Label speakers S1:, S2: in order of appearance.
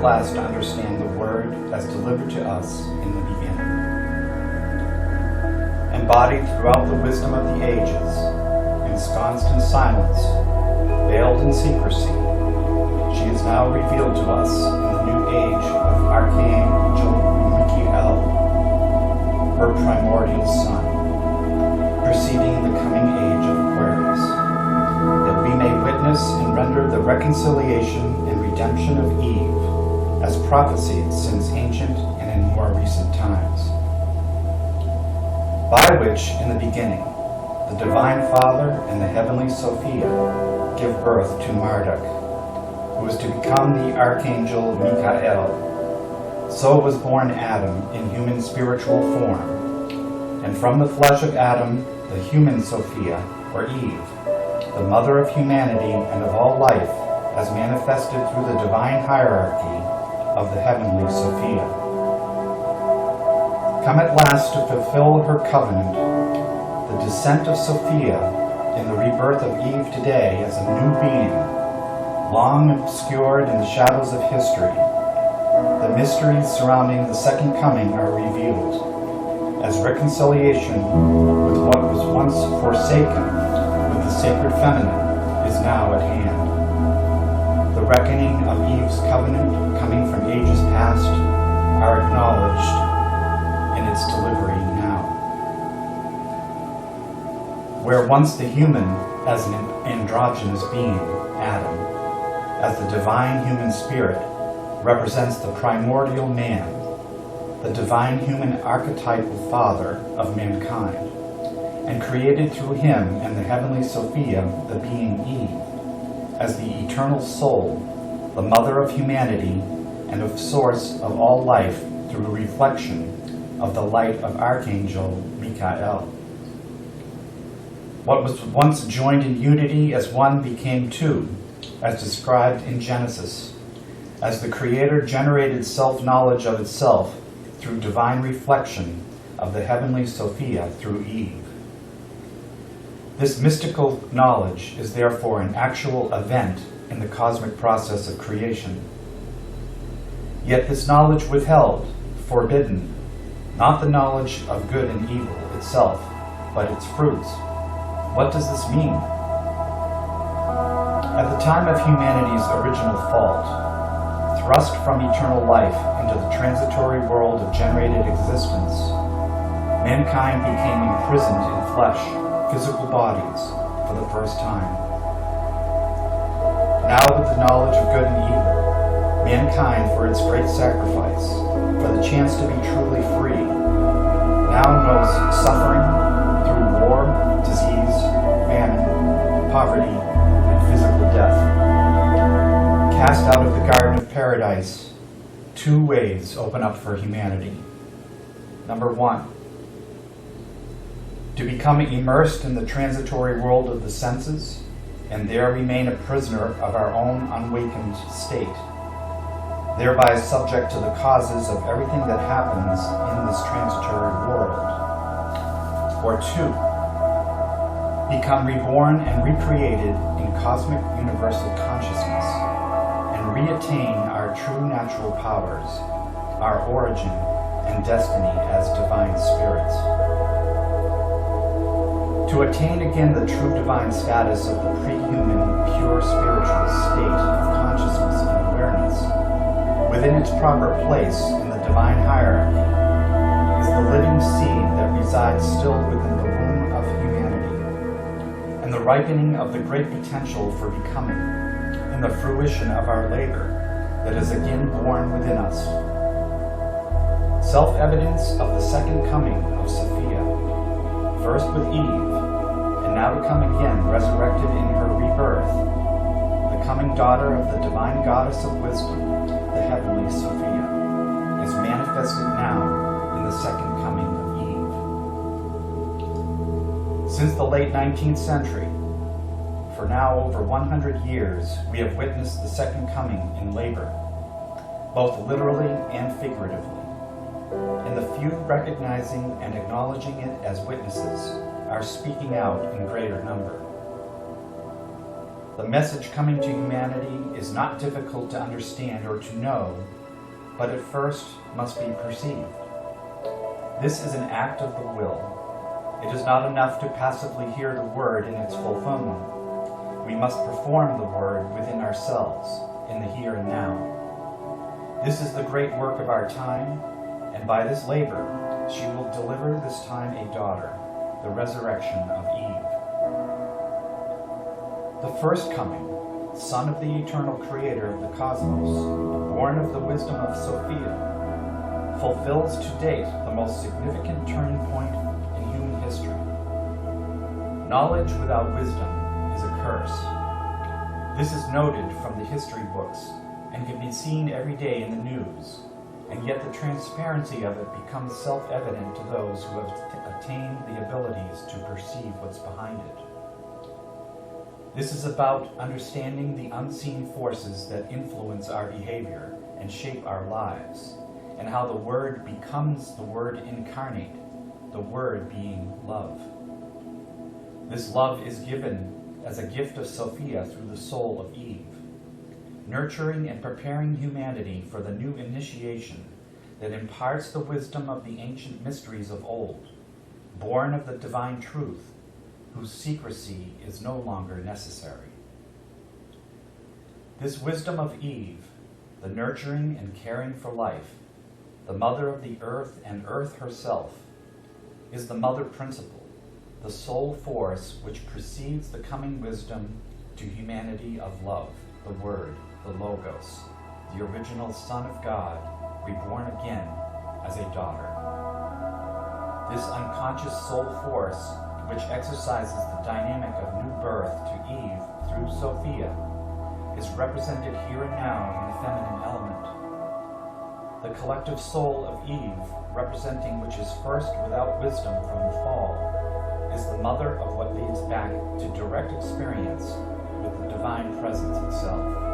S1: at last to understand the Word as delivered to us in the beginning. Embodied throughout the wisdom of the ages, ensconced in silence, veiled in secrecy, she is now revealed to us in the new age of Archangel Michael, her primordial son, preceding the coming age of Aquarius, that we may witness and render the reconciliation and redemption of Eve as prophesied since ancient and in more recent times. By which, in the beginning, the Divine Father and the heavenly Sophia give birth to Marduk, who is to become the Archangel Michael. So was born Adam in human spiritual form, and from the flesh of Adam, the human Sophia, or Eve, the mother of humanity and of all life, as manifested through the divine hierarchy of the heavenly Sophia. Come at last to fulfill her covenant, the descent of Sophia in the rebirth of Eve today as a new being, long obscured in the shadows of history. The mysteries surrounding the second coming are revealed, as reconciliation with what was once forsaken with the sacred feminine is now at hand. The reckoning of Eve's covenant coming from ages past are acknowledged in its delivery now. Where once the human as an androgynous being, Adam, as the divine human spirit, represents the primordial man, the divine human archetypal father of mankind, and created through him and the heavenly Sophia the being Eve, as the eternal soul, the mother of humanity and of source of all life through reflection of the light of Archangel Michael. What was once joined in unity as one became two, as described in Genesis, as the Creator generated self-knowledge of itself through divine reflection of the heavenly Sophia through Eve. This mystical knowledge is therefore an actual event in the cosmic process of creation. Yet this knowledge withheld, forbidden, not the knowledge of good and evil itself, but its fruits. What does this mean? At the time of humanity's original fault, thrust from eternal life into the transitory world of generated existence, mankind became imprisoned in flesh, physical bodies, for the first time. Now with the knowledge of good and evil, mankind, for its great sacrifice, for the chance to be truly free, now knows suffering through war, disease, famine, poverty, and physical death. Cast out of the Garden of Paradise, two ways open up for humanity. Number one, to become immersed in the transitory world of the senses, and there remain a prisoner of our own unawakened state, thereby subject to the causes of everything that happens in this transitory world. Or two, become reborn and recreated in cosmic universal consciousness, and reattain our true natural powers, our origin and destiny as divine spirits. To attain again the true divine status of the pre-human, pure spiritual state of consciousness and awareness, within its proper place in the divine hierarchy, is the living seed that resides still within the womb of humanity, and the ripening of the great potential for becoming, in the fruition of our labor, that is again born within us. Self-evidence of the second coming of Sophia, first with Eve, and now to come again resurrected in her rebirth, the coming daughter of the divine goddess of wisdom, the heavenly Sophia, is manifested now in the second coming of Eve. Since the late 19th century, for now over 100 years, we have witnessed the second coming in labor, both literally and figuratively, and the few recognizing and acknowledging it as witnesses are speaking out in greater number. The The message coming to humanity is not difficult to understand or to know, but at first must be perceived. This is an act of the will. It is not enough to passively hear the word in its fulfillment. We must perform the word within ourselves, in the here and now. This is the great work of our time, and by this labor she will deliver this time a daughter, the resurrection of Eve. The first coming, son of the eternal creator of the cosmos, born of the wisdom of SOPHIA, fulfills to date the most significant turning point in human history. Knowledge without wisdom is a curse. This is noted from the history books and can be seen every day in the news, and yet the transparency of it becomes self-evident to those who have attained the abilities to perceive what's behind it. This is about understanding the unseen forces that influence our behavior and shape our lives, and how the Word becomes the Word incarnate, the Word being love. This love is given as a gift of Sophia through the soul of Eve, nurturing and preparing humanity for the new initiation that imparts the wisdom of the ancient mysteries of old, born of the divine truth, whose secrecy is no longer necessary. This wisdom of Eve, the nurturing and caring for life, the mother of the earth and earth herself, is the mother principle, the sole force which precedes the coming wisdom to humanity of love, the Word, the Logos, the original Son of God, reborn again as a daughter. This unconscious soul force, which exercises the dynamic of new birth to Eve through Sophia, is represented here and now in the feminine element. The collective soul of Eve, representing which is first without wisdom from the fall, is the mother of what leads back to direct experience with the divine presence itself.